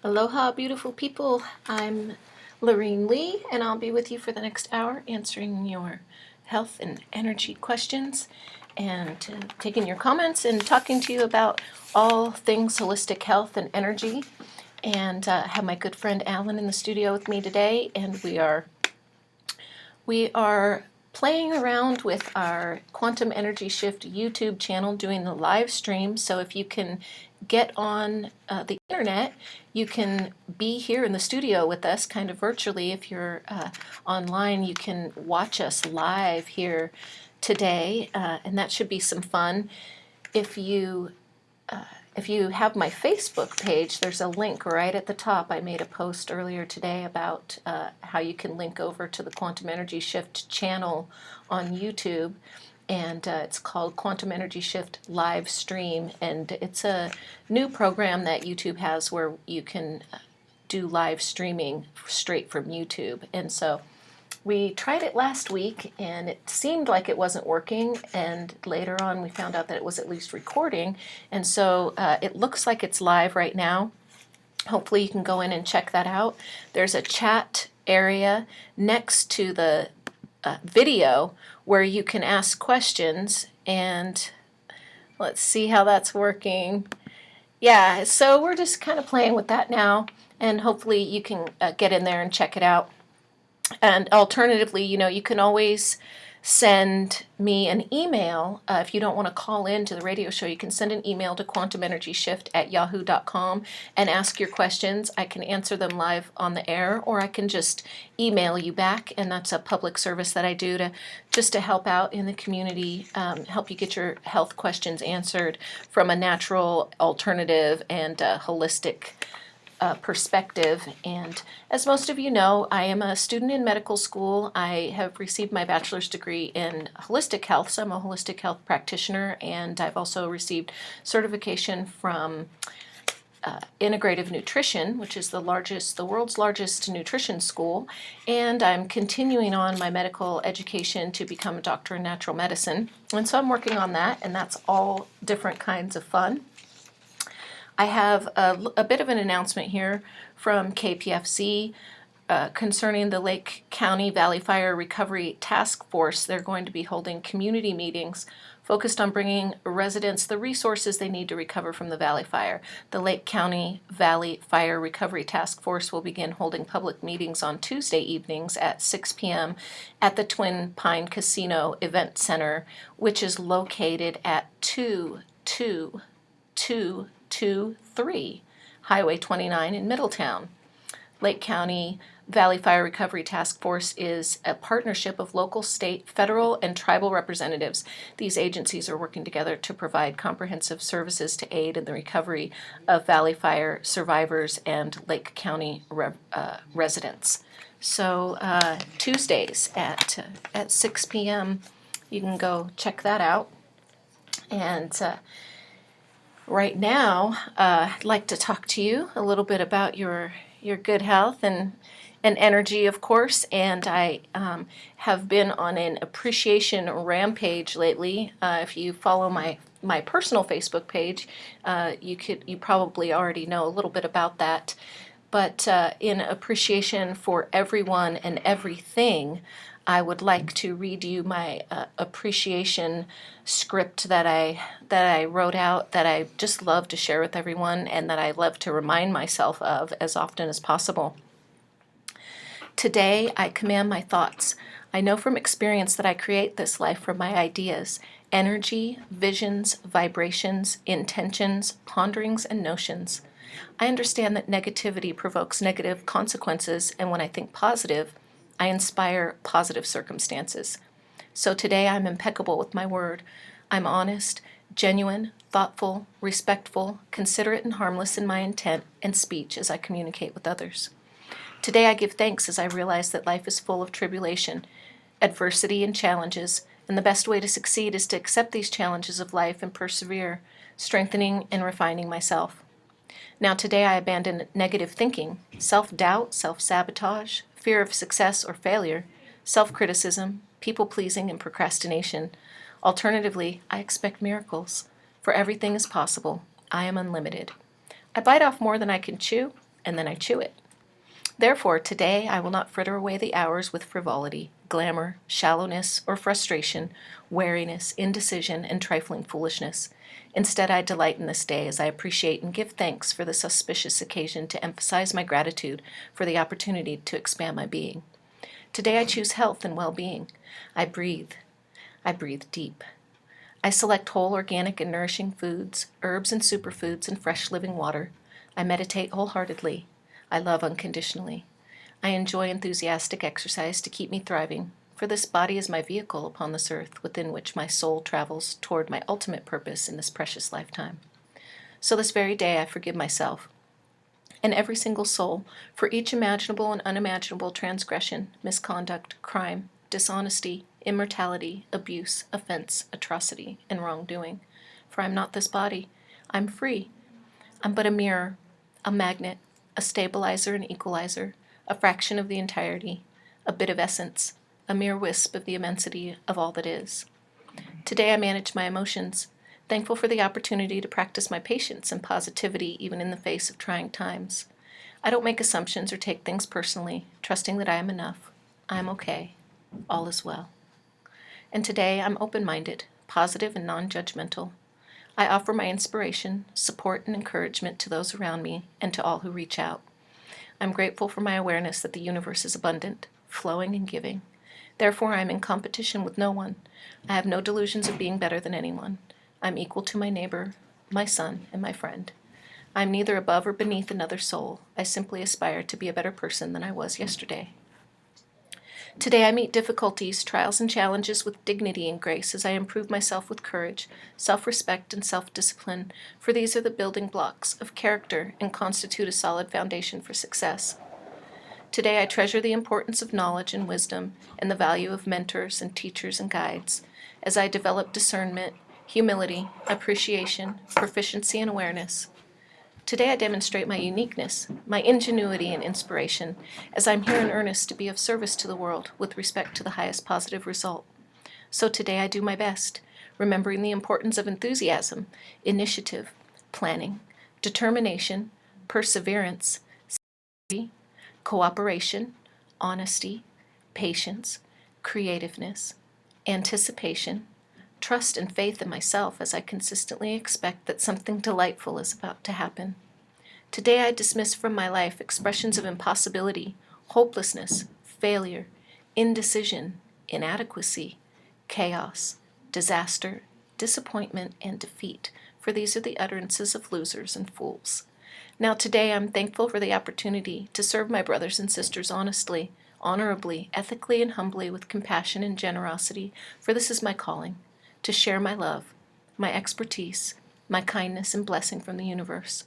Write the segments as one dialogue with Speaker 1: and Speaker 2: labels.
Speaker 1: Aloha, beautiful people. I'm Laureen Lee, and I'll be with you for the next hour answering your health and energy questions and taking your comments and talking to you about all things holistic health and energy. And I have my good friend Alan in the studio with me today, and we are playing around with our Quantum Energy Shift YouTube channel doing the live stream. So if you can get on the internet, you can be here in the studio with us kind of virtually. If you're online, you can watch us live here today, and that should be some fun. If you if you have my Facebook page, there's a link right at the top. I made a post earlier today about how you can link over to the Quantum Energy Shift channel on YouTube. And it's called Quantum Energy Shift Live Stream. And it's a new program that YouTube has where you can do live streaming straight from YouTube. And so we tried it last week and it seemed like it wasn't working, and later on we found out that it was at least recording, and so it looks like it's live right now. Hopefully you can go in and check that out. There's a chat area next to the video where you can ask questions, and let's see how that's working. Yeah, so we're just kind of playing with that now, and hopefully you can get in there and check it out. And alternatively, you can always send me an email. If you don't want to call in to the radio show, you can send an email to quantumenergyshift@yahoo.com and ask your questions. I can answer them live on the air, or I can just email you back, and that's a public service that I do to help out in the community, help you get your health questions answered from a natural, alternative, and holistic perspective. And as most of you know, I am a student in medical school. I have received my bachelor's degree in holistic health, so I'm a holistic health practitioner, and I've also received certification from integrative nutrition, which is the world's largest nutrition school, and I'm continuing on my medical education to become a doctor in natural medicine. And so I'm working on that, and that's all different kinds of fun. I have a bit of an announcement here from KPFZ concerning the Lake County Valley Fire Recovery Task Force. They're going to be holding community meetings focused on bringing residents the resources they need to recover from the Valley Fire. The Lake County Valley Fire Recovery Task Force will begin holding public meetings on Tuesday evenings at 6 p.m. at the Twin Pine Casino Event Center, which is located at 2223 Highway 29 in Middletown. Lake County Valley Fire Recovery Task Force is a partnership of local, state, federal, and tribal representatives. These agencies are working together to provide comprehensive services to aid in the recovery of Valley Fire survivors and Lake County residents. So Tuesdays at 6 p.m. you can go check that out. And right now, I'd like to talk to you a little bit about your good health and energy, of course. And I have been on an appreciation rampage lately. If you follow my personal Facebook page, you probably already know a little bit about that. But in appreciation for everyone and everything, I would like to read you my appreciation script that I wrote out, that I just love to share with everyone, and that I love to remind myself of as often as possible. Today, I command my thoughts. I know from experience that I create this life from my ideas, energy, visions, vibrations, intentions, ponderings, and notions. I understand that negativity provokes negative consequences, and when I think positive, I inspire positive circumstances. So today I'm impeccable with my word. I'm honest, genuine, thoughtful, respectful, considerate, and harmless in my intent and speech as I communicate with others. Today I give thanks as I realize that life is full of tribulation, adversity, and challenges, and the best way to succeed is to accept these challenges of life and persevere, strengthening and refining myself. Now today I abandon negative thinking, self-doubt, self-sabotage, fear of success or failure, self-criticism, people-pleasing, and procrastination. Alternatively, I expect miracles, for everything is possible. I am unlimited. I bite off more than I can chew, and then I chew it. Therefore, today I will not fritter away the hours with frivolity, glamour, shallowness, or frustration, wariness, indecision, and trifling foolishness. Instead, I delight in this day as I appreciate and give thanks for this auspicious occasion to emphasize my gratitude for the opportunity to expand my being. Today I choose health and well-being. I breathe. I breathe deep. I select whole, organic, and nourishing foods, herbs and superfoods, and fresh living water. I meditate wholeheartedly. I love unconditionally. I enjoy enthusiastic exercise to keep me thriving, for this body is my vehicle upon this earth within which my soul travels toward my ultimate purpose in this precious lifetime. So this very day I forgive myself and every single soul for each imaginable and unimaginable transgression, misconduct, crime, dishonesty, immortality, abuse, offense, atrocity, and wrongdoing. For I am not this body. I'm free. I'm but a mirror, a magnet, a stabilizer and equalizer, a fraction of the entirety, a bit of essence, a mere wisp of the immensity of all that is. Today I manage my emotions, thankful for the opportunity to practice my patience and positivity even in the face of trying times. I don't make assumptions or take things personally, trusting that I am enough. I am okay. All is well. And today I'm open-minded, positive, and non-judgmental. I offer my inspiration, support, and encouragement to those around me and to all who reach out. I'm grateful for my awareness that the universe is abundant, flowing, and giving. Therefore, I am in competition with no one. I have no delusions of being better than anyone. I'm equal to my neighbor, my son, and my friend. I'm neither above or beneath another soul. I simply aspire to be a better person than I was yesterday. Today I meet difficulties, trials, and challenges with dignity and grace as I improve myself with courage, self-respect, and self-discipline, for these are the building blocks of character and constitute a solid foundation for success. Today I treasure the importance of knowledge and wisdom and the value of mentors and teachers and guides as I develop discernment, humility, appreciation, proficiency, and awareness. Today I demonstrate my uniqueness, my ingenuity, and inspiration, as I'm here in earnest to be of service to the world with respect to the highest positive result. So today I do my best, remembering the importance of enthusiasm, initiative, planning, determination, perseverance, cooperation, honesty, patience, creativeness, anticipation, trust and faith in myself as I consistently expect that something delightful is about to happen. Today I dismiss from my life expressions of impossibility, hopelessness, failure, indecision, inadequacy, chaos, disaster, disappointment, and defeat, for these are the utterances of losers and fools. Now today I'm thankful for the opportunity to serve my brothers and sisters honestly, honorably, ethically, and humbly with compassion and generosity, for this is my calling, to share my love, my expertise, my kindness and blessing from the universe.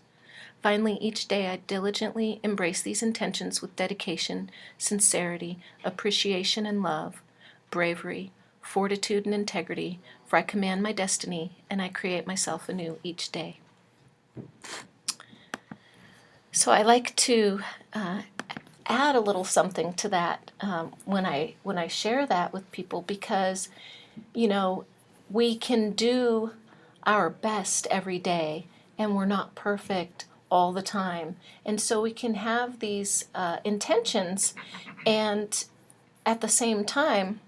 Speaker 1: Finally, each day I diligently embrace these intentions with dedication, sincerity, appreciation and love, bravery, fortitude and integrity, for I command my destiny and I create myself anew each day. So I like to add a little something to that when I share that with people, because we can do our best every day and we're not perfect all the time, and so we can have these intentions, and at the same time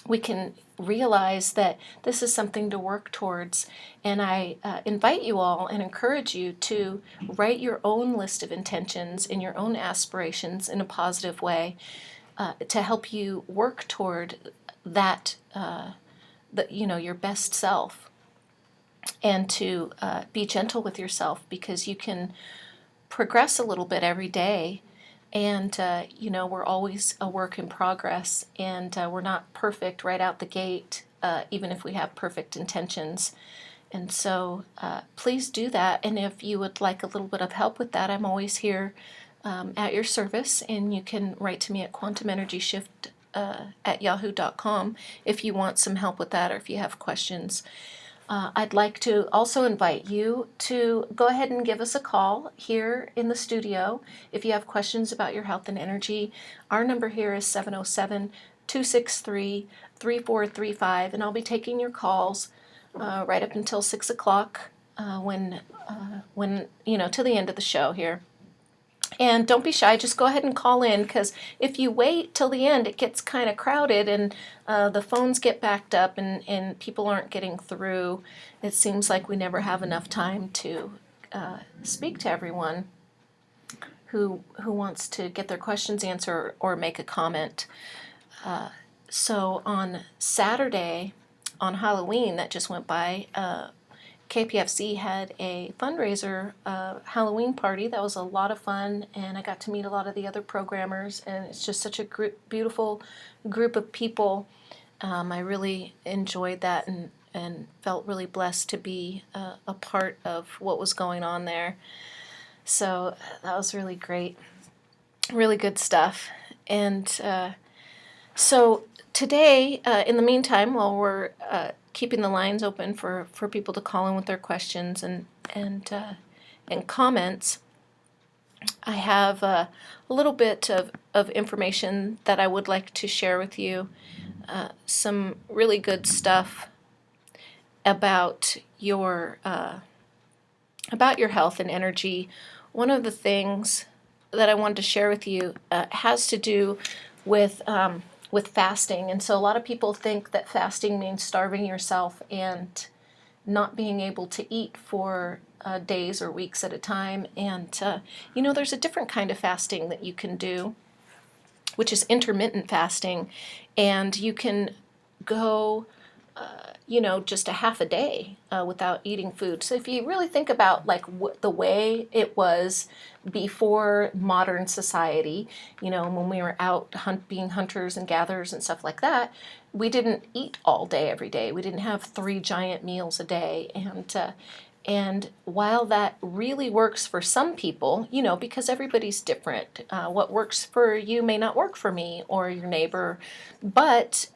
Speaker 1: we can realize that this is something to work towards. And I invite you all and encourage you to write your own list of intentions and your own aspirations in a positive way to help you work toward that, your best self, and to be gentle with yourself, because you can progress a little bit every day. And, we're always a work in progress, and we're not perfect right out the gate, even if we have perfect intentions. And so please do that. And if you would like a little bit of help with that, I'm always here at your service. And you can write to me at quantumenergyshift@yahoo.com if you want some help with that, or if you have questions. I'd like to also invite you to go ahead and give us a call here in the studio if you have questions about your health and energy. Our number here is 707-263-3435, and I'll be taking your calls right up until 6 o'clock when to the end of the show here. And don't be shy, just go ahead and call in, because if you wait till the end, it gets kind of crowded and the phones get backed up and people aren't getting through. It seems like we never have enough time to speak to everyone who wants to get their questions answered or make a comment. So on Saturday, on Halloween that just went by, KPFZ had a fundraiser Halloween party that was a lot of fun, and I got to meet a lot of the other programmers, and it's just such a beautiful group of people. I really enjoyed that and felt really blessed to be a part of what was going on there. So that was really great, really good stuff. And so today, in the meantime, while we're keeping the lines open for people to call in with their questions and comments, I have a little bit of information that I would like to share with you. Some really good stuff about your health and energy. One of the things that I wanted to share with you has to do with fasting. And so a lot of people think that fasting means starving yourself and not being able to eat for days or weeks at a time. And there's a different kind of fasting that you can do, which is intermittent fasting, and you can go just a half a day without eating food. So if you really think about like the way it was before modern society, when we were out being hunters and gatherers and stuff like that, we didn't eat all day every day. We didn't have 3 giant meals a day. And while that really works for some people, because everybody's different, what works for you may not work for me or your neighbor. But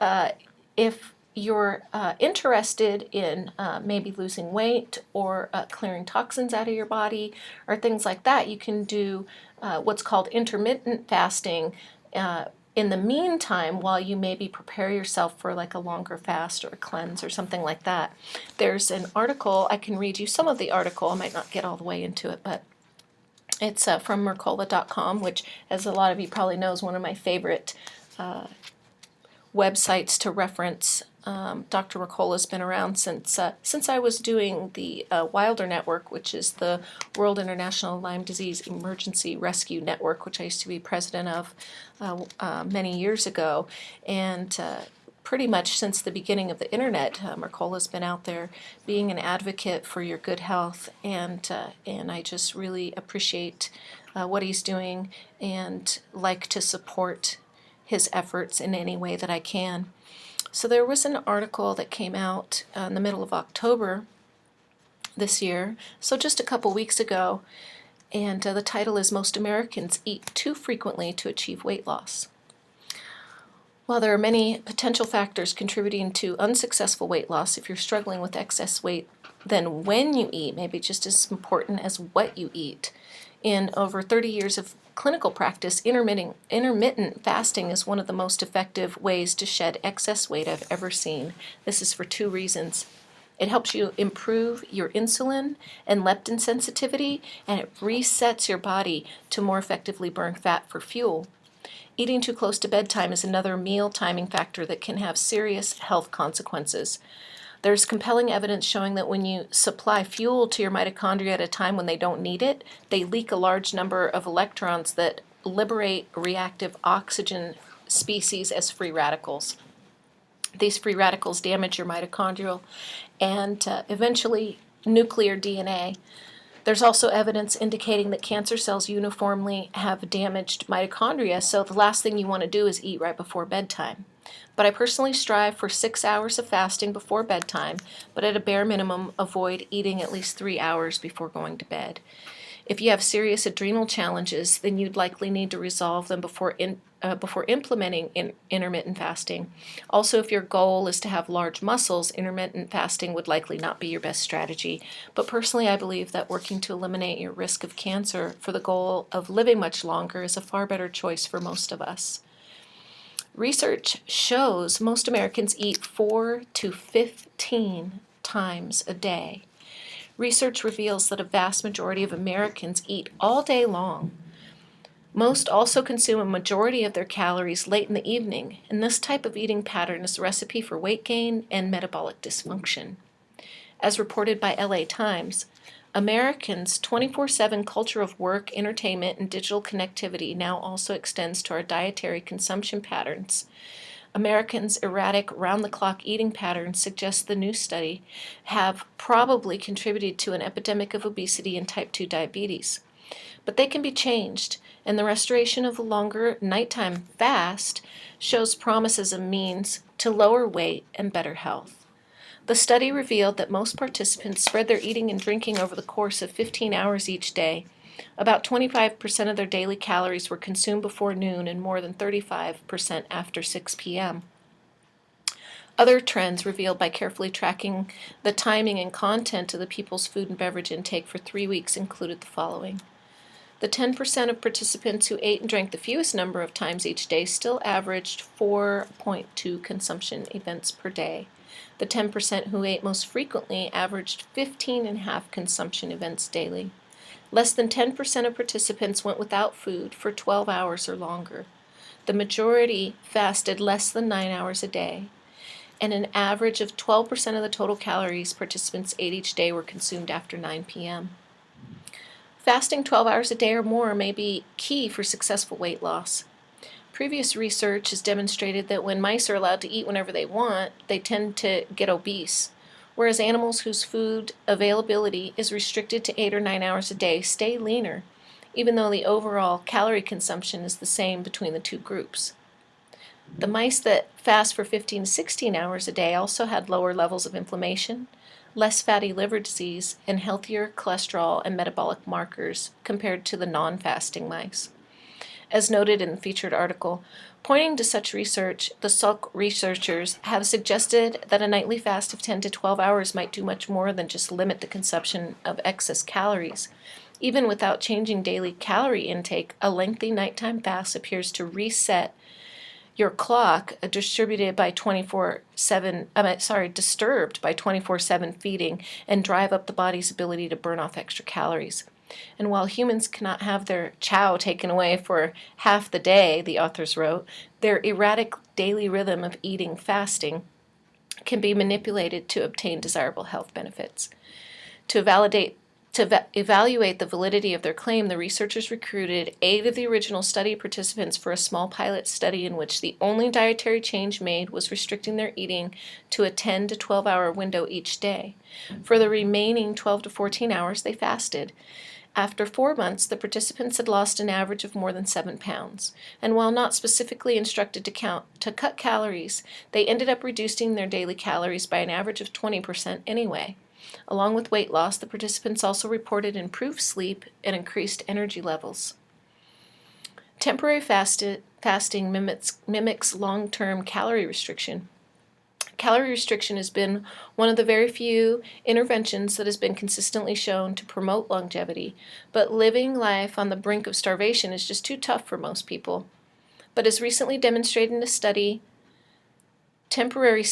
Speaker 1: if you're interested in maybe losing weight or clearing toxins out of your body or things like that, you can do what's called intermittent fasting in the meantime while you maybe prepare yourself for like a longer fast or a cleanse or something like that. There's an article, I can read you some of the article, I might not get all the way into it, but it's from Mercola.com, which, as a lot of you probably know, is one of my favorite websites to reference. Dr. Mercola's been around since I was doing the Wilder Network, which is the World International Lyme Disease Emergency Rescue Network, which I used to be president of many years ago. And pretty much since the beginning of the internet, Mercola's been out there being an advocate for your good health, and I just really appreciate what he's doing and like to support his efforts in any way that I can. So there was an article that came out in the middle of October this year, so just a couple weeks ago, and the title is "Most Americans Eat Too Frequently to Achieve Weight Loss." While there are many potential factors contributing to unsuccessful weight loss, if you're struggling with excess weight, then when you eat may be just as important as what you eat. In over 30 years of clinical practice, intermittent fasting is one of the most effective ways to shed excess weight I've ever seen. This is for 2 reasons. It helps you improve your insulin and leptin sensitivity, and it resets your body to more effectively burn fat for fuel. Eating too close to bedtime is another meal timing factor that can have serious health consequences. There's compelling evidence showing that when you supply fuel to your mitochondria at a time when they don't need it, they leak a large number of electrons that liberate reactive oxygen species as free radicals. These free radicals damage your mitochondrial and eventually nuclear DNA. There's also evidence indicating that cancer cells uniformly have damaged mitochondria, so the last thing you want to do is eat right before bedtime. But I personally strive for 6 hours of fasting before bedtime, but at a bare minimum, avoid eating at least 3 hours before going to bed. If you have serious adrenal challenges, then you'd likely need to resolve them before implementing intermittent fasting. Also, if your goal is to have large muscles, intermittent fasting would likely not be your best strategy. But personally, I believe that working to eliminate your risk of cancer for the goal of living much longer is a far better choice for most of us. Research shows most Americans eat 4 to 15 times a day. Research reveals that a vast majority of Americans eat all day long. Most also consume a majority of their calories late in the evening, and this type of eating pattern is a recipe for weight gain and metabolic dysfunction. As reported by LA Times, Americans' 24/7 culture of work, entertainment, and digital connectivity now also extends to our dietary consumption patterns. Americans' erratic round-the-clock eating patterns, suggests the new study, have probably contributed to an epidemic of obesity and type 2 diabetes. But they can be changed, and the restoration of a longer nighttime fast shows promise as a means to lower weight and better health. The study revealed that most participants spread their eating and drinking over the course of 15 hours each day. About 25% of their daily calories were consumed before noon and more than 35% after 6 p.m. Other trends revealed by carefully tracking the timing and content of the people's food and beverage intake for 3 weeks included the following. The 10% of participants who ate and drank the fewest number of times each day still averaged 4.2 consumption events per day. The 10% who ate most frequently averaged 15.5 consumption events daily. Less than 10% of participants went without food for 12 hours or longer. The majority fasted less than 9 hours a day, and an average of 12% of the total calories participants ate each day were consumed after 9 p.m. Fasting 12 hours a day or more may be key for successful weight loss. Previous research has demonstrated that when mice are allowed to eat whenever they want, they tend to get obese, whereas animals whose food availability is restricted to 8 or 9 hours a day stay leaner, even though the overall calorie consumption is the same between the two groups. The mice that fast for 15 to 16 hours a day also had lower levels of inflammation, less fatty liver disease, and healthier cholesterol and metabolic markers compared to the non-fasting mice. As noted in the featured article, pointing to such research, the Salk researchers have suggested that a nightly fast of 10 to 12 hours might do much more than just limit the consumption of excess calories. Even without changing daily calorie intake, a lengthy nighttime fast appears to reset your clock, disturbed by 24/7 feeding, and drive up the body's ability to burn off extra calories. And while humans cannot have their chow taken away for half the day, the authors wrote, their erratic daily rhythm of eating fasting can be manipulated to obtain desirable health benefits. To evaluate the validity of their claim, the researchers recruited 8 of the original study participants for a small pilot study in which the only dietary change made was restricting their eating to a 10 to 12 hour window each day. For the remaining 12 to 14 hours, they fasted. After 4 months, the participants had lost an average of more than 7 pounds, and while not specifically instructed to cut calories, they ended up reducing their daily calories by an average of 20% anyway. Along with weight loss, the participants also reported improved sleep and increased energy levels. Temporary fasting mimics long-term calorie restriction. Calorie restriction has been one of the very few interventions that has been consistently shown to promote longevity, but living life on the brink of starvation is just too tough for most people. But as recently demonstrated in a study, temporary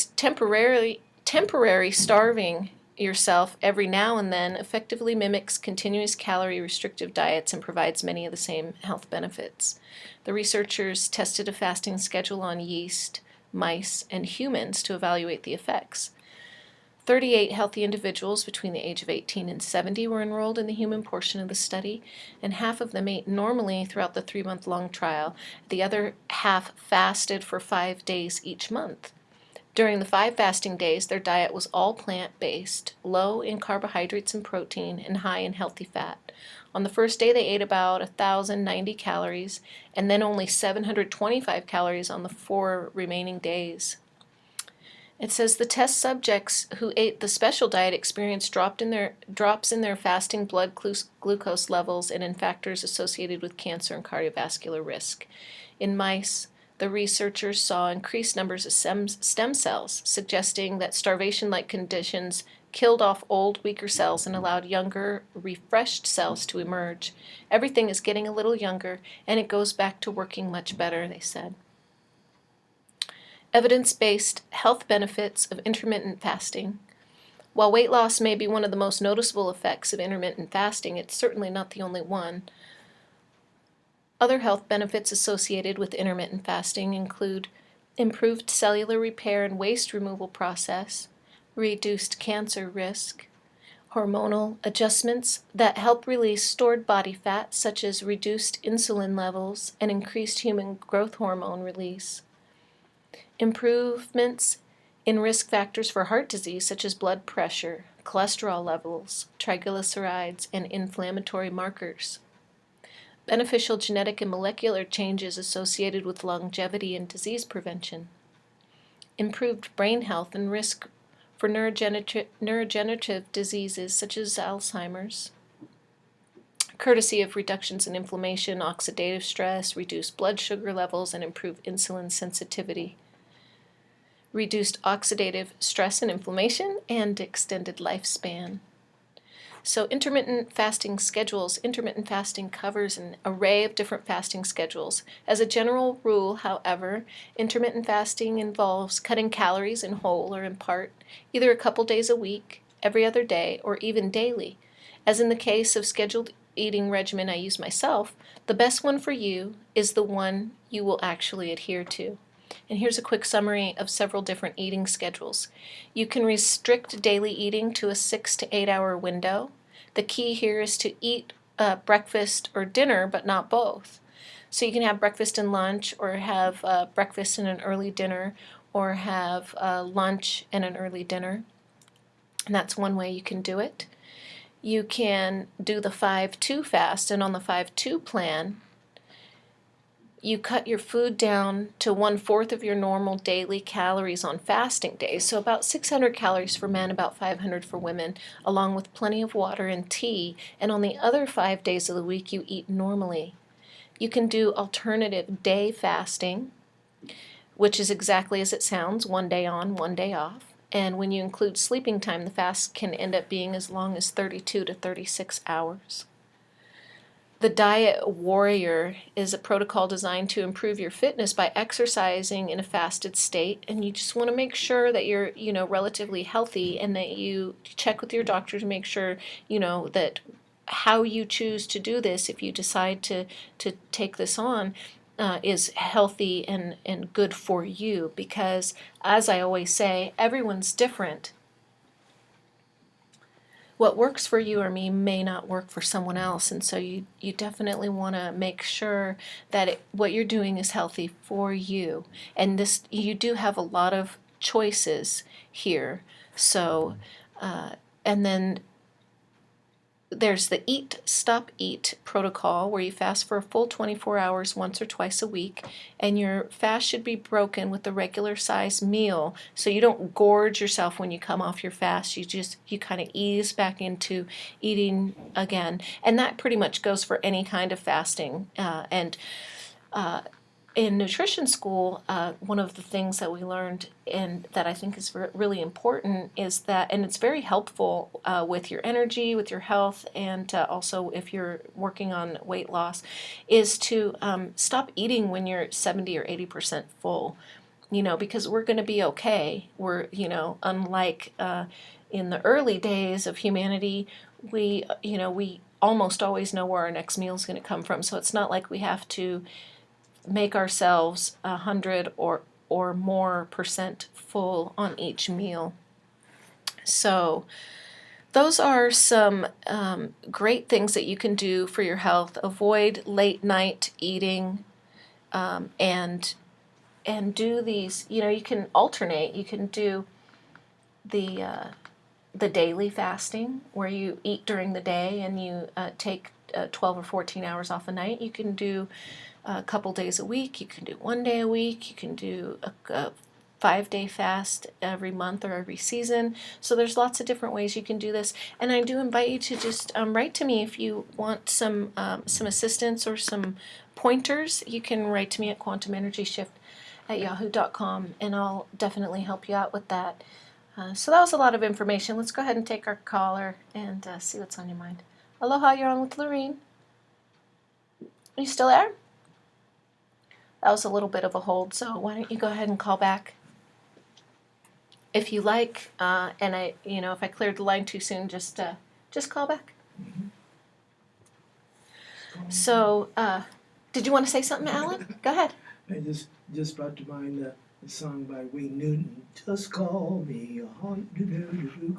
Speaker 1: starving yourself every now and then effectively mimics continuous calorie restrictive diets and provides many of the same health benefits. The researchers tested a fasting schedule on yeast, mice, and humans to evaluate the effects. 38 healthy individuals between the age of 18 and 70 were enrolled in the human portion of the study, and half of them ate normally throughout the 3-month-long trial. The other half fasted for 5 days each month. During the 5 fasting days, their diet was all plant-based, low in carbohydrates and protein, and high in healthy fat. On the first day, they ate about 1,090 calories, and then only 725 calories on the 4 remaining days. It says the test subjects who ate the special diet experienced drops in their fasting blood glucose levels and in factors associated with cancer and cardiovascular risk. In mice, the researchers saw increased numbers of stem cells, suggesting that starvation-like conditions killed off old, weaker cells and allowed younger, refreshed cells to emerge. Everything is getting a little younger, and it goes back to working much better, they said. Evidence-based health benefits of intermittent fasting. While weight loss may be one of the most noticeable effects of intermittent fasting, it's certainly not the only one. Other health benefits associated with intermittent fasting include improved cellular repair and waste removal process, reduced cancer risk, hormonal adjustments that help release stored body fat, such as reduced insulin levels and increased human growth hormone release, improvements in risk factors for heart disease, such as blood pressure, cholesterol levels, triglycerides, and inflammatory markers, beneficial genetic and molecular changes associated with longevity and disease prevention, improved brain health and risk for neurodegenerative diseases such as Alzheimer's, courtesy of reductions in inflammation, oxidative stress, reduced blood sugar levels, and improved insulin sensitivity, reduced oxidative stress and inflammation, and extended lifespan. So intermittent fasting covers an array of different fasting schedules. As a general rule, however, intermittent fasting involves cutting calories in whole or in part, either a couple days a week, every other day, or even daily. As in the case of scheduled eating regimen I use myself, the best one for you is the one you will actually adhere to. And here's a quick summary of several different eating schedules. You can restrict daily eating to a 6 to 8 hour window. The key here is to eat breakfast or dinner, but not both. So you can have breakfast and lunch, or have breakfast and an early dinner, or have lunch and an early dinner. And that's one way you can do it. You can do the 5-2 fast, and on the 5-2 plan, you cut your food down to 1/4 of your normal daily calories on fasting days, so about 600 calories for men, about 500 for women, along with plenty of water and tea, and on the other 5 days of the week you eat normally. You can do alternative day fasting, which is exactly as it sounds, 1 day on, 1 day off, and when you include sleeping time, the fast can end up being as long as 32 to 36 hours. The Diet Warrior is a protocol designed to improve your fitness by exercising in a fasted state, and you just want to make sure that you're, relatively healthy, and that you check with your doctor to make sure, that how you choose to do this, if you decide to take this on, is healthy and good for you, because, as I always say, everyone's different. What works for you or me may not work for someone else, and so you definitely want to make sure that what you're doing is healthy for you. And this, you do have a lot of choices here. So, and then there's the Eat, Stop, Eat protocol, where you fast for a full 24 hours once or twice a week, and your fast should be broken with a regular size meal, so you don't gorge yourself when you come off your fast. You kind of ease back into eating again, and that pretty much goes for any kind of fasting. In nutrition school, one of the things that we learned, and that I think is really important, is that, and it's very helpful with your energy, with your health, and also if you're working on weight loss, is to stop eating when you're 70 or 80% full, because we're going to be okay. We're, unlike in the early days of humanity, we almost always know where our next meal is going to come from. So it's not like we have to make ourselves 100 or more percent full on each meal. So those are some great things that you can do for your health. Avoid late night eating, and do these. You can alternate. You can do the daily fasting, where you eat during the day and you take 12 or 14 hours off a night. You can do a couple days a week. You can do 1 day a week. You can do a 5-day fast every month or every season. So there's lots of different ways you can do this. And I do invite you to just write to me if you want some assistance or some pointers. You can write to me at quantumenergyshift@yahoo.com, and I'll definitely help you out with that. So that was a lot of information. Let's go ahead and take our caller and see what's on your mind. Aloha, you're on with Laureen. Are you still there? That was a little bit of a hold, so why don't you go ahead and call back if you like, and if I cleared the line too soon, just call back. So, Did you want to say something, Alan? Go ahead.
Speaker 2: I just brought to mind the song by Wayne Newton. Just call me,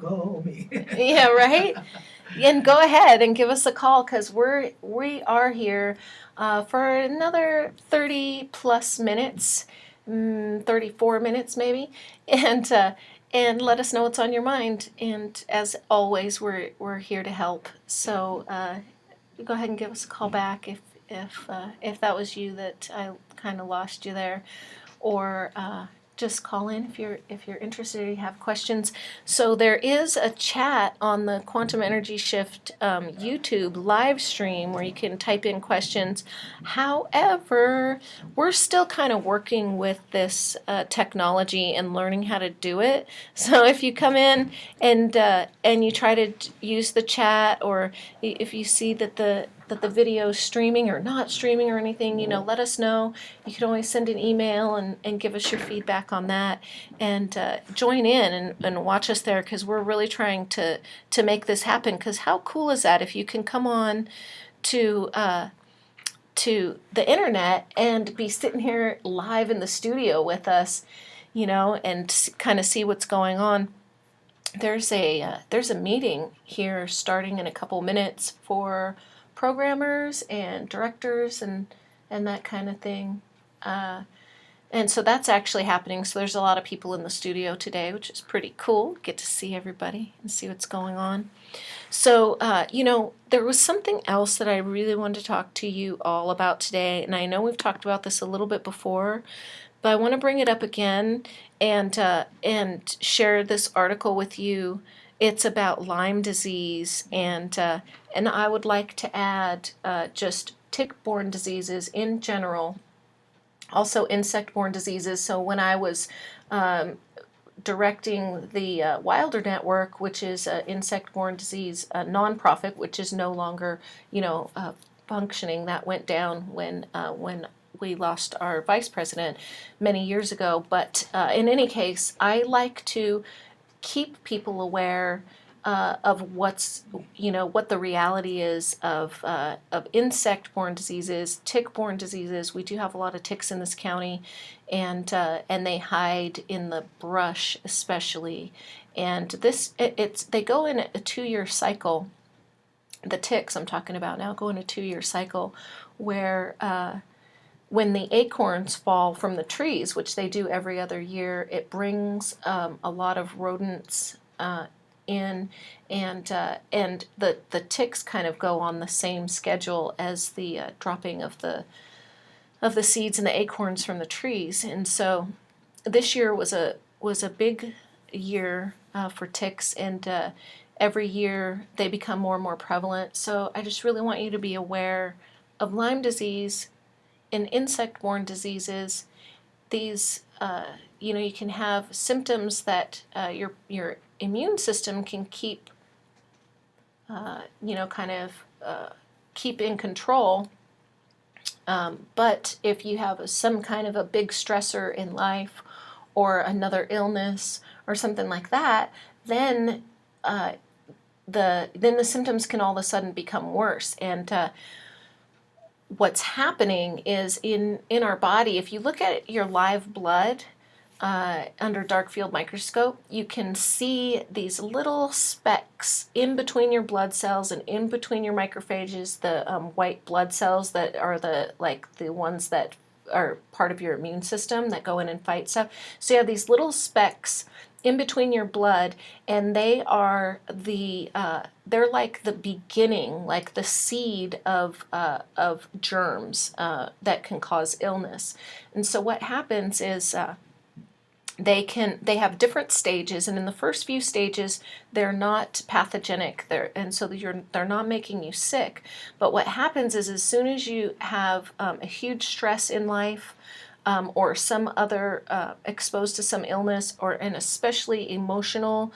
Speaker 2: call me.
Speaker 1: Yeah, right? And go ahead and give us a call because we are here for another 30 plus minutes, 34 minutes maybe, and let us know what's on your mind. And as always, we're here to help. So go ahead and give us a call back if that was you that I kind of lost you there, or just call in if you're interested or you have questions. So there is a chat on the Quantum Energy Shift YouTube live stream where you can type in questions. However, we're still kind of working with this technology and learning how to do it. So if you come in and you try to use the chat, or if you see that the video is streaming or not streaming or anything, let us know. You can always send an email and give us your feedback on that, and join in and watch us there, because we're really trying to make this happen. Because how cool is that if you can come on to the internet and be sitting here live in the studio with us, and kind of see what's going on. There's a meeting here starting in a couple minutes for programmers and directors and that kind of thing. And so that's actually happening. So there's a lot of people in the studio today, which is pretty cool. Get to see everybody and see what's going on. So, there was something else that I really wanted to talk to you all about today. And I know we've talked about this a little bit before, but I want to bring it up again and share this article with you. It's about Lyme disease, and I would like to add just tick-borne diseases in general, also insect-borne diseases. So when I was directing the Wilder Network, which is an insect-borne disease nonprofit, which is no longer functioning, that went down when we lost our vice president many years ago. But in any case, I like to keep people aware of what the reality is of insect-borne diseases, tick-borne diseases. We do have a lot of ticks in this county, and they hide in the brush especially. And they go in a 2-year cycle. The ticks I'm talking about now go in a 2-year cycle where when the acorns fall from the trees, which they do every other year, it brings a lot of rodents in, and the ticks kind of go on the same schedule as the dropping of the seeds and the acorns from the trees. And so this year was a big year for ticks, and every year they become more and more prevalent. So I just really want you to be aware of Lyme disease and insect-borne diseases. These, you can have symptoms that your immune system can keep, keep in control. But if you have some kind of a big stressor in life, or another illness, or something like that, then the symptoms can all of a sudden become worse. And what's happening is in our body, if you look at your live blood under dark field microscope, you can see these little specks in between your blood cells and in between your macrophages, the white blood cells that are the ones that are part of your immune system that go in and fight stuff. So you have these little specks in between your blood, and they are they're like the beginning, like the seed of germs that can cause illness. And so what happens is they have different stages, and in the first few stages they're not pathogenic, so they're not making you sick. But what happens is, as soon as you have a huge stress in life, or some other exposed to some illness, and especially emotional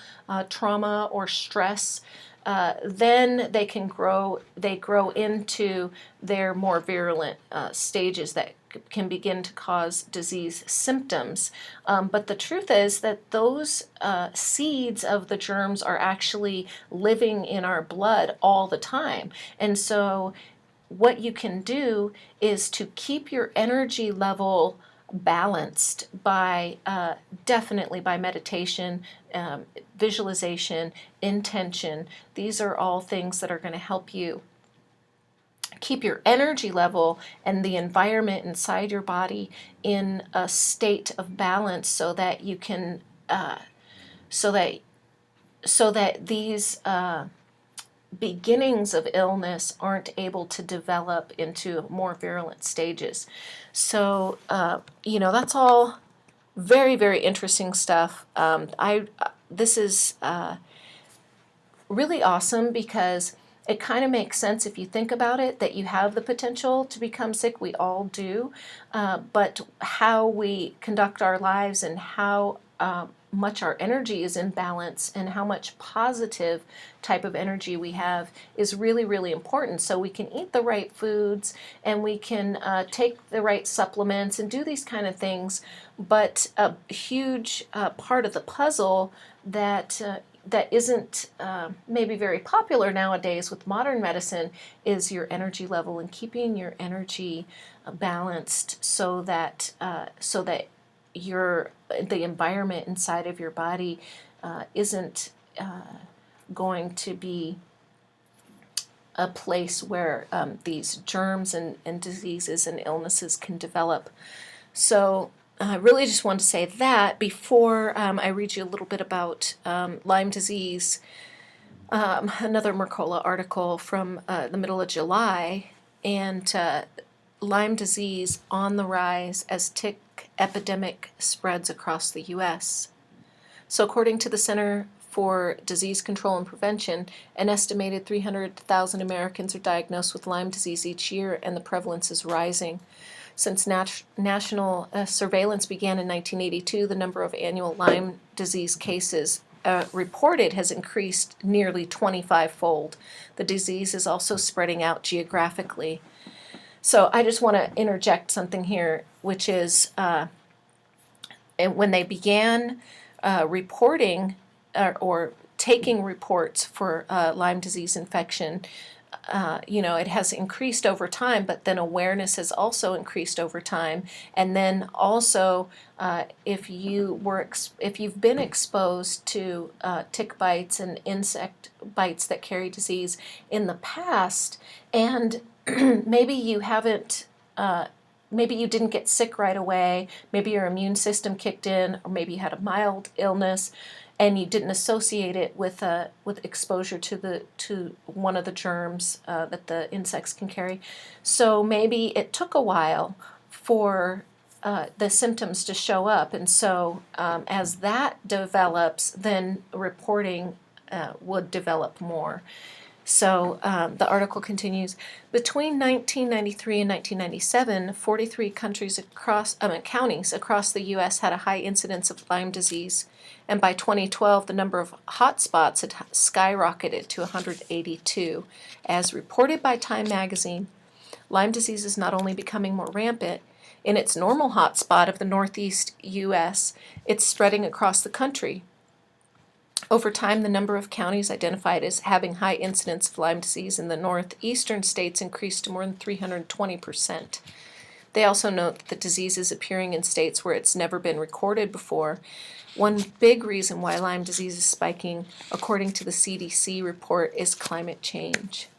Speaker 1: trauma or stress, then they grow into their more virulent stages that can begin to cause disease symptoms. But the truth is that those seeds of the germs are actually living in our blood all the time. And so what you can do is to keep your energy level balanced by definitely by meditation, visualization, intention. These are all things that are going to help you keep your energy level and the environment inside your body in a state of balance, so that you can so that these beginnings of illness aren't able to develop into more virulent stages. So that's all very, very interesting stuff. This is really awesome, because it kind of makes sense if you think about it, that you have the potential to become sick. We all do. But how we conduct our lives, and how much our energy is in balance, and how much positive type of energy we have, is really, really important. So we can eat the right foods, and we can take the right supplements and do these kind of things. But a huge part of the puzzle that isn't maybe very popular nowadays with modern medicine is your energy level, and keeping your energy balanced, so that the environment inside of your body isn't going to be a place where these germs and diseases and illnesses can develop. So I really just want to say that before I read you a little bit about Lyme disease. Another Mercola article from the middle of July, and Lyme disease on the rise as tick epidemic spreads across the U.S. So according to the Center for Disease Control and Prevention, an estimated 300,000 Americans are diagnosed with Lyme disease each year, and the prevalence is rising. Since national surveillance began in 1982, the number of annual Lyme disease cases reported has increased nearly 25-fold. The disease is also spreading out geographically. So I just want to interject something here, which is when they began reporting or taking reports for Lyme disease infection, it has increased over time, but then awareness has also increased over time. And then also, if you've been exposed to tick bites and insect bites that carry disease in the past, and maybe you haven't, maybe you didn't get sick right away, maybe your immune system kicked in, or maybe you had a mild illness, and you didn't associate it with exposure to one of the germs that the insects can carry. So maybe it took a while for the symptoms to show up, and so as that develops, then reporting would develop more. So the article continues. Between 1993 and 1997, 43 counties across the U.S. had a high incidence of Lyme disease, and by 2012, the number of hotspots had skyrocketed to 182. As reported by Time magazine, Lyme disease is not only becoming more rampant in its normal hotspot of the Northeast U.S., it's spreading across the country. Over time, the number of counties identified as having high incidence of Lyme disease in the northeastern states increased to more than 320%. They also note that the disease is appearing in states where it's never been recorded before. One big reason why Lyme disease is spiking, according to the CDC report, is climate change.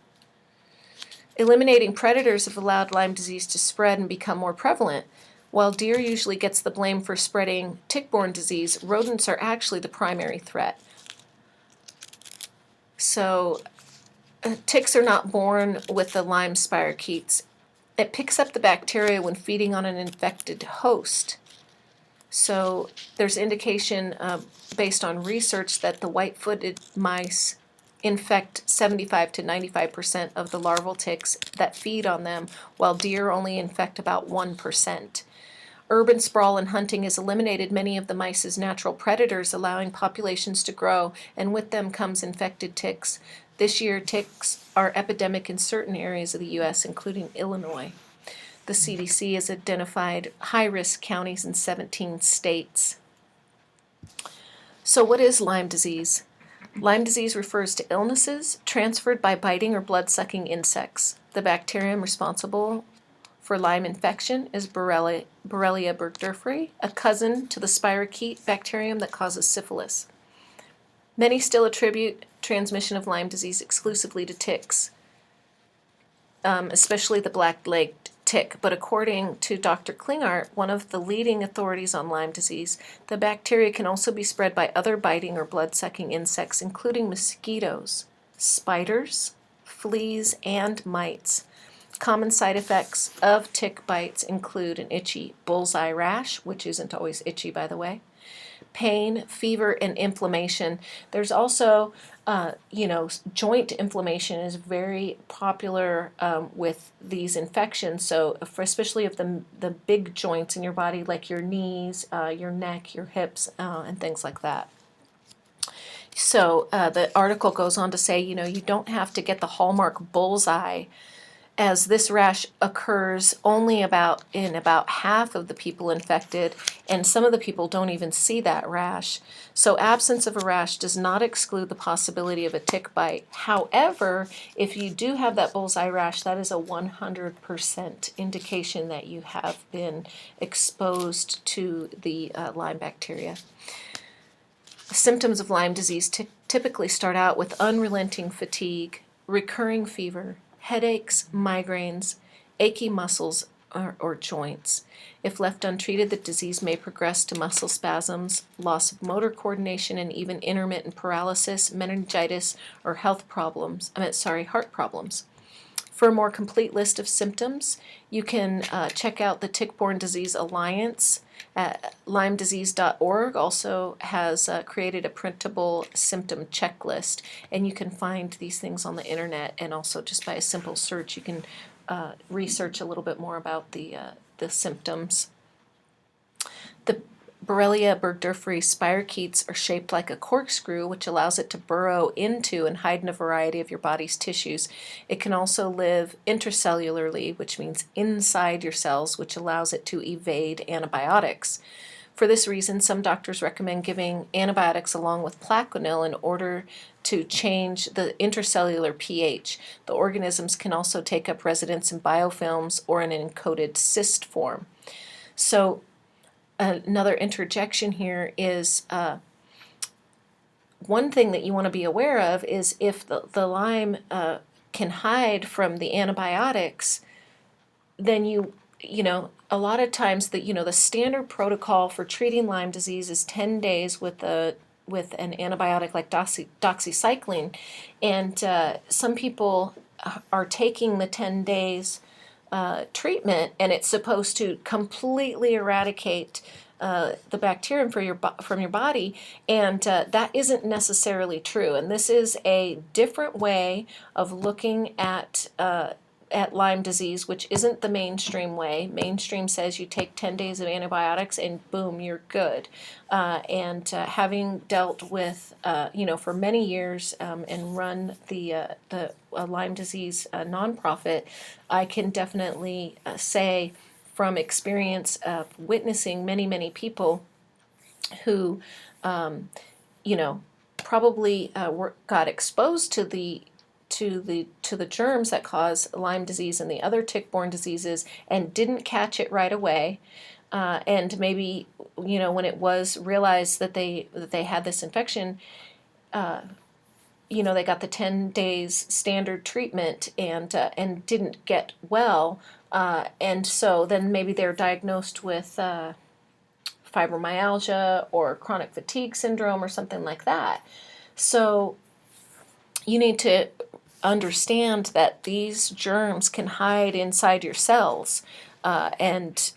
Speaker 1: Eliminating predators have allowed Lyme disease to spread and become more prevalent. While deer usually gets the blame for spreading tick-borne disease, rodents are actually the primary threat. So ticks are not born with the Lyme spirochetes. It picks up the bacteria when feeding on an infected host. So there's indication based on research that the white-footed mice infect 75 to 95% of the larval ticks that feed on them, while deer only infect about 1%. Urban sprawl and hunting has eliminated many of the mice's natural predators, allowing populations to grow, and with them comes infected ticks. This year, ticks are epidemic in certain areas of the U.S., including Illinois. The CDC has identified high-risk counties in 17 states. So what is Lyme disease? Lyme disease refers to illnesses transferred by biting or blood-sucking insects. The bacterium responsible for Lyme infection is Borrelia burgdorferi, a cousin to the spirochete bacterium that causes syphilis. Many still attribute transmission of Lyme disease exclusively to ticks, especially the black-legged tick. But according to Dr. Klingart, one of the leading authorities on Lyme disease, the bacteria can also be spread by other biting or blood-sucking insects, including mosquitoes, spiders, fleas, and mites. Common side effects of tick bites include an itchy bullseye rash, which isn't always itchy, by the way, pain, fever, and inflammation. There's also, joint inflammation is very popular with these infections. So, especially of the big joints in your body, like your knees, your neck, your hips, and things like that. So, the article goes on to say, you don't have to get the hallmark bullseye, as this rash occurs only in about half of the people infected, and some of the people don't even see that rash. So absence of a rash does not exclude the possibility of a tick bite. However, if you do have that bullseye rash, that is a 100% indication that you have been exposed to the Lyme bacteria. Symptoms of Lyme disease typically start out with unrelenting fatigue, recurring fever, headaches, migraines, achy muscles or joints. If left untreated, the disease may progress to muscle spasms, loss of motor coordination, and even intermittent paralysis, meningitis, or heart problems. For a more complete list of symptoms, you can check out the Tick-Borne Disease Alliance. LymeDisease.org also has created a printable symptom checklist, and you can find these things on the internet, and also just by a simple search you can research a little bit more about the symptoms. The Borrelia burgdorferi spirochetes are shaped like a corkscrew, which allows it to burrow into and hide in a variety of your body's tissues. It can also live intracellularly, which means inside your cells, which allows it to evade antibiotics. For this reason, some doctors recommend giving antibiotics along with Plaquenil in order to change the intracellular pH. The organisms can also take up residence in biofilms or in an encoded cyst form. So, another interjection here is one thing that you want to be aware of is if the Lyme can hide from the antibiotics, then a lot of times the standard protocol for treating Lyme disease is 10 days with an antibiotic like doxycycline, and some people are taking the 10 days treatment, and it's supposed to completely eradicate the bacterium from your body, and that isn't necessarily true. And this is a different way of looking at Lyme disease, which isn't the mainstream way. Mainstream says you take 10 days of antibiotics and boom, you're good. And having dealt with, for many years and run the Lyme disease nonprofit, I can definitely say from experience of witnessing many, many people who, probably got exposed to the germs that cause Lyme disease and the other tick-borne diseases and didn't catch it right away, and maybe when it was realized that they had this infection, they got the 10 days standard treatment and didn't get well, and so then maybe they're diagnosed with fibromyalgia or chronic fatigue syndrome or something like that. So you need to understand that these germs can hide inside your cells, and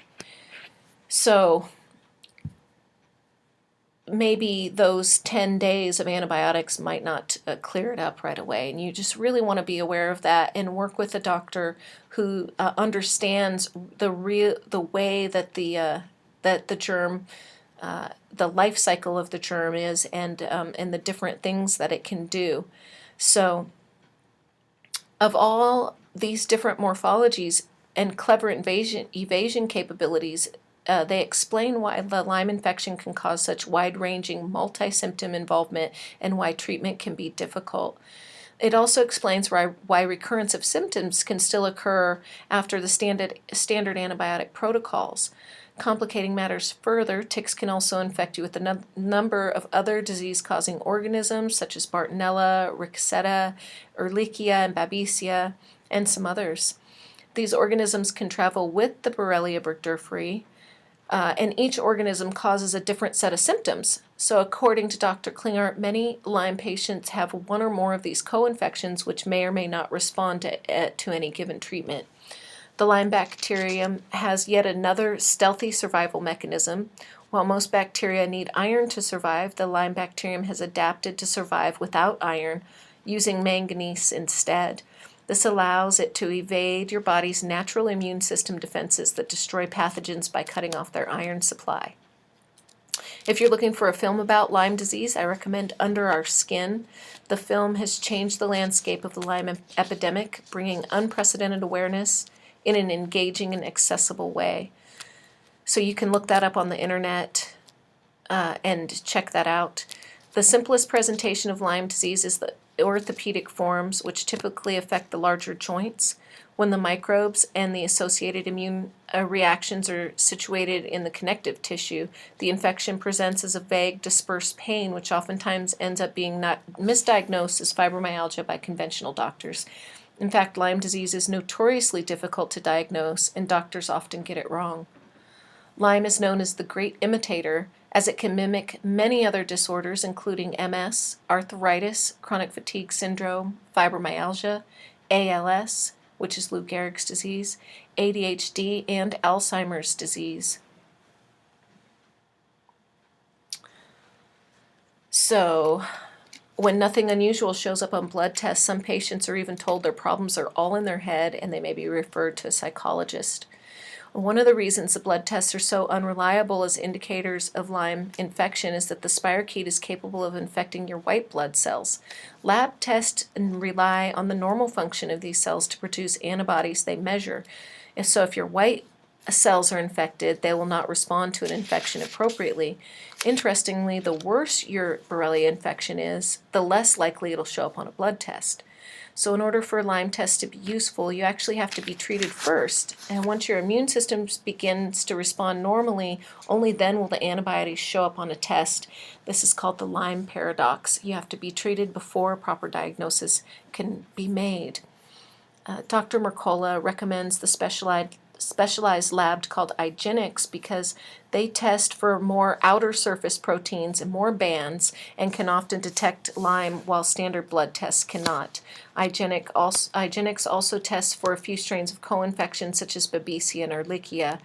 Speaker 1: so maybe those 10 days of antibiotics might not clear it up right away, and you just really want to be aware of that and work with a doctor who understands the way that the germ, the life cycle of the germ is, and the different things that it can do. So, of all these different morphologies and clever evasion capabilities, they explain why the Lyme infection can cause such wide-ranging multi-symptom involvement and why treatment can be difficult. It also explains why recurrence of symptoms can still occur after the standard antibiotic protocols. Complicating matters further, ticks can also infect you with a number of other disease-causing organisms such as Bartonella, Rickettsia, Ehrlichia, and Babesia, and some others. These organisms can travel with the Borrelia burgdorferi, and each organism causes a different set of symptoms. So according to Dr. Klingart, many Lyme patients have one or more of these co-infections which may or may not respond to any given treatment. The Lyme bacterium has yet another stealthy survival mechanism. While most bacteria need iron to survive, the Lyme bacterium has adapted to survive without iron, using manganese instead. This allows it to evade your body's natural immune system defenses that destroy pathogens by cutting off their iron supply. If you're looking for a film about Lyme disease, I recommend Under Our Skin. The film has changed the landscape of the Lyme epidemic, bringing unprecedented awareness in an engaging and accessible way. So you can look that up on the internet and check that out. The simplest presentation of Lyme disease is the orthopedic forms, which typically affect the larger joints. When the microbes and the associated immune reactions are situated in the connective tissue, the infection presents as a vague, dispersed pain, which oftentimes ends up being not misdiagnosed as fibromyalgia by conventional doctors. In fact, Lyme disease is notoriously difficult to diagnose, and doctors often get it wrong. Lyme is known as the great imitator, as it can mimic many other disorders, including MS, arthritis, chronic fatigue syndrome, fibromyalgia, ALS, which is Lou Gehrig's disease, ADHD, and Alzheimer's disease. So, when nothing unusual shows up on blood tests, some patients are even told their problems are all in their head and they may be referred to a psychologist. One of the reasons the blood tests are so unreliable as indicators of Lyme infection is that the spirochete is capable of infecting your white blood cells. Lab tests rely on the normal function of these cells to produce antibodies they measure. And so if your white cells are infected, they will not respond to an infection appropriately. Interestingly, the worse your Borrelia infection is, the less likely it'll show up on a blood test. So in order for a Lyme test to be useful, you actually have to be treated first. And once your immune system begins to respond normally, only then will the antibodies show up on a test. This is called the Lyme paradox. You have to be treated before a proper diagnosis can be made. Dr. Mercola recommends the specialized lab called IGeneX because they test for more outer surface proteins and more bands and can often detect Lyme while standard blood tests cannot. IGeneX also tests for a few strains of co-infections such as Babesia and Ehrlichia.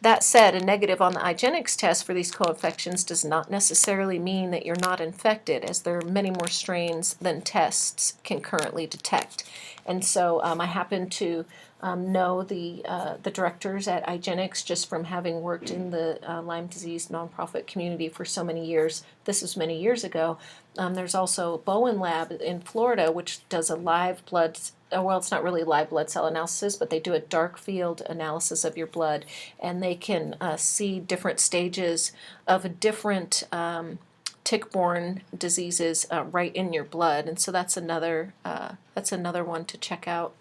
Speaker 1: That said, a negative on the IGeneX test for these co-infections does not necessarily mean that you're not infected, as there are many more strains than tests can currently detect. And so I happen to know the directors at IGeneX just from having worked in the Lyme disease nonprofit community for so many years. This was many years ago. There's also Bowen Lab in Florida, which does a live blood, well, it's not really live blood cell analysis, but they do a dark field analysis of your blood, and they can see different stages of different tick-borne diseases right in your blood, and so that's another one to check out.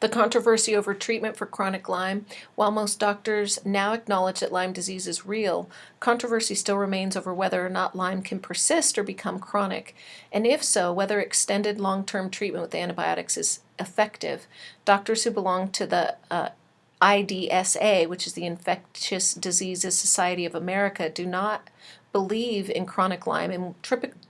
Speaker 1: The controversy over treatment for chronic Lyme. While most doctors now acknowledge that Lyme disease is real, controversy still remains over whether or not Lyme can persist or become chronic, and if so, whether extended long-term treatment with antibiotics is effective. Doctors who belong to the IDSA, which is the Infectious Diseases Society of America, do not believe in chronic Lyme and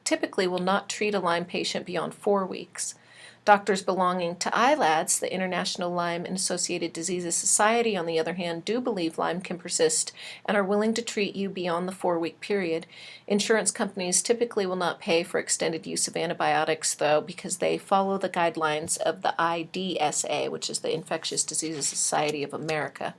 Speaker 1: typically will not treat a Lyme patient beyond 4 weeks. Doctors belonging to ILADS, the International Lyme and Associated Diseases Society, on the other hand, do believe Lyme can persist and are willing to treat you beyond the 4-week period. Insurance companies typically will not pay for extended use of antibiotics, though, because they follow the guidelines of the IDSA, which is the Infectious Diseases Society of America.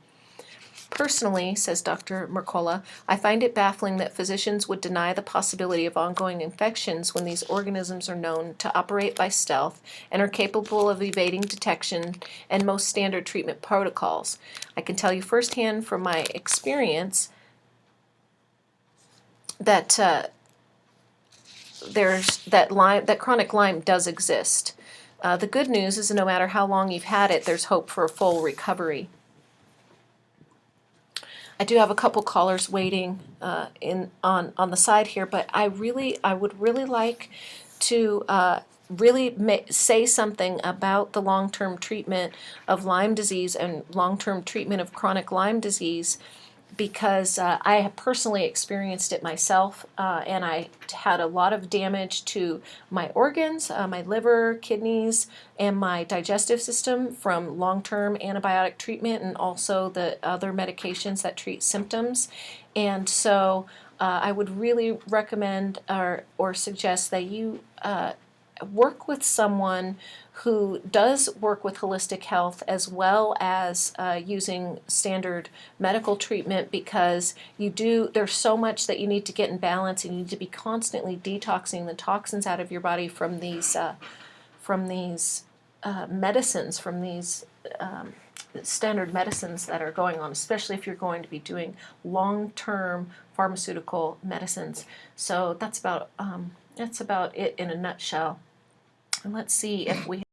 Speaker 1: Personally, says Dr. Mercola, I find it baffling that physicians would deny the possibility of ongoing infections when these organisms are known to operate by stealth and are capable of evading detection and most standard treatment protocols. I can tell you firsthand from my experience that that chronic Lyme does exist. The good news is no matter how long you've had it, there's hope for a full recovery. I do have a couple callers waiting on the side here, but I would really like to say something about the long-term treatment of Lyme disease and long-term treatment of chronic Lyme disease, because I have personally experienced it myself, and I had a lot of damage to my organs, my liver, kidneys, and my digestive system from long-term antibiotic treatment and also the other medications that treat symptoms. And so I would really recommend or suggest that you work with someone who does work with holistic health as well as using standard medical treatment, because there's so much that you need to get in balance. You need to be constantly detoxing the toxins out of your body from these medicines, from these standard medicines that are going on, especially if you're going to be doing long-term pharmaceutical medicines. So that's about it in a nutshell. And let's see if we